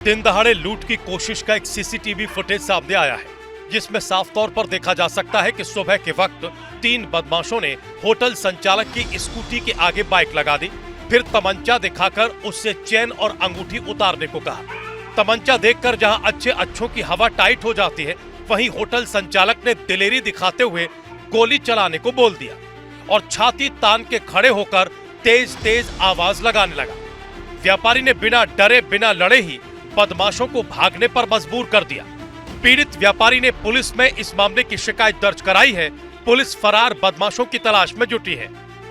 दिन दहाड़े लूट की कोशिश का एक सीसीटीवी फुटेज सामने आया है, जिसमें साफ तौर पर देखा जा सकता है कि सुबह के वक्त 3 बदमाशों ने होटल संचालक की स्कूटी के आगे बाइक लगा दी, फिर तमंचा दिखाकर उससे चेन और अंगूठी उतारने को कहा। तमंचा देखकर जहां अच्छों की हवा टाइट हो जाती है, वहीं होटल संचालक ने दिलेरी दिखाते हुए गोली चलाने को बोल दिया और छाती तान के खड़े होकर तेज आवाज लगाने लगा। व्यापारी ने बिना डरे बिना लड़े ही बदमाशों को भागने पर मजबूर कर दिया। पीड़ित व्यापारी ने पुलिस में इस मामले की शिकायत दर्ज कराई है। पुलिस फरार बदमाशों की तलाश में जुटी है।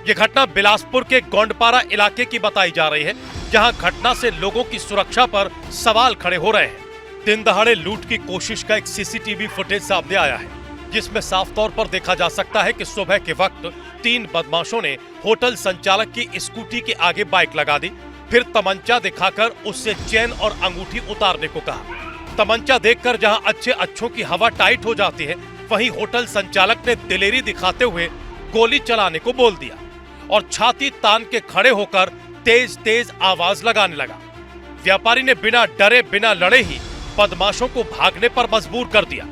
ये घटना बिलासपुर के गोंडपारा इलाके की बताई जा रही है, जहां घटना से लोगों की सुरक्षा पर सवाल खड़े हो रहे हैं। दिन दहाड़े लूट की कोशिश का एक सीसीटीवी फुटेज सामने आया है, जिसमें साफ तौर पर देखा जा सकता है कि सुबह के वक्त 3 बदमाशों ने होटल संचालक की स्कूटी के आगे बाइक लगा दी, फिर तमंचा दिखाकर उससे चेन और अंगूठी उतारने को कहा। तमंचा देखकर जहां अच्छों की हवा टाइट हो जाती है, वहीं होटल संचालक ने दिलेरी दिखाते हुए गोली चलाने को बोल दिया और छाती तान के खड़े होकर तेज आवाज लगाने लगा। व्यापारी ने बिना डरे बिना लड़े ही बदमाशों को भागने पर मजबूर कर दिया।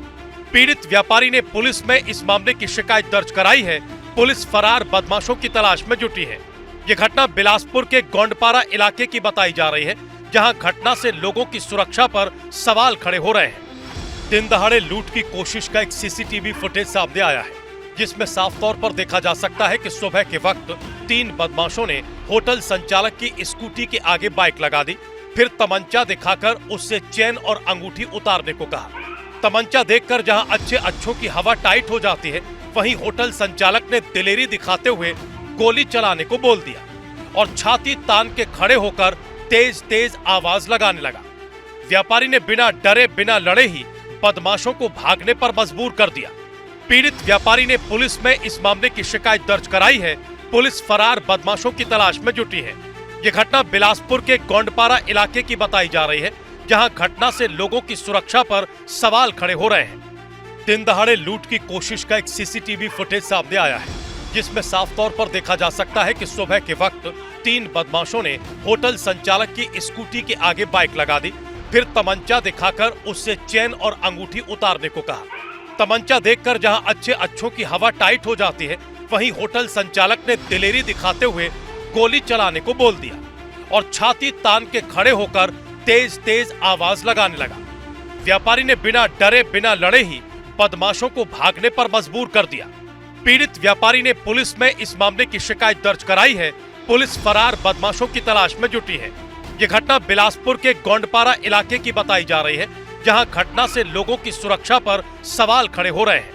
पीड़ित व्यापारी ने पुलिस में इस मामले की शिकायत दर्ज कराई है। पुलिस फरार बदमाशों की तलाश में जुटी है। ये घटना बिलासपुर के गोंडपारा इलाके की बताई जा रही है, जहां घटना से लोगों की सुरक्षा पर सवाल खड़े हो रहे हैं। दिन दहाड़े लूट की कोशिश का एक सीसीटीवी फुटेज सामने आया है, जिसमें साफ तौर पर देखा जा सकता है कि सुबह के वक्त 3 बदमाशों ने होटल संचालक की स्कूटी के आगे बाइक लगा दी, फिर तमंचा दिखाकर उससे चेन और अंगूठी उतारने को कहा। तमंचा देखकर जहां अच्छों की हवा टाइट हो जाती है, वहीं होटल संचालक ने दिलेरी दिखाते हुए गोली चलाने को बोल दिया और छाती तान के खड़े होकर तेज आवाज लगाने लगा। व्यापारी ने बिना डरे बिना लड़े ही बदमाशों को भागने पर मजबूर कर दिया। पीड़ित व्यापारी ने पुलिस में इस मामले की शिकायत दर्ज कराई है। पुलिस फरार बदमाशों की तलाश में जुटी है। ये घटना बिलासपुर के गोंडपारा इलाके की बताई जा रही है, जहां घटना से लोगों की सुरक्षा पर सवाल खड़े हो रहे हैं। दिन दहाड़े लूट की कोशिश का एक सीसीटीवी फुटेज सामने आया है, जिसमें साफ तौर पर देखा जा सकता है कि सुबह के वक्त 3 बदमाशों ने होटल संचालक की स्कूटी के आगे बाइक लगा दी, फिर तमंचा दिखाकर उससे चेन और अंगूठी उतारने को कहा। तमंचा देखकर जहां अच्छों की हवा टाइट हो जाती है, वहीं होटल संचालक ने दिलेरी दिखाते हुए गोली चलाने को बोल दिया और छाती तान के खड़े होकर तेज आवाज लगाने लगा। व्यापारी ने बिना डरे बिना लड़े ही बदमाशों को भागने पर मजबूर कर दिया। पीड़ित व्यापारी ने पुलिस में इस मामले की शिकायत दर्ज कराई है। पुलिस फरार बदमाशों की तलाश में जुटी है। ये घटना बिलासपुर के गोंडपारा इलाके की बताई जा रही है, जहां घटना से लोगों की सुरक्षा पर सवाल खड़े हो रहे हैं।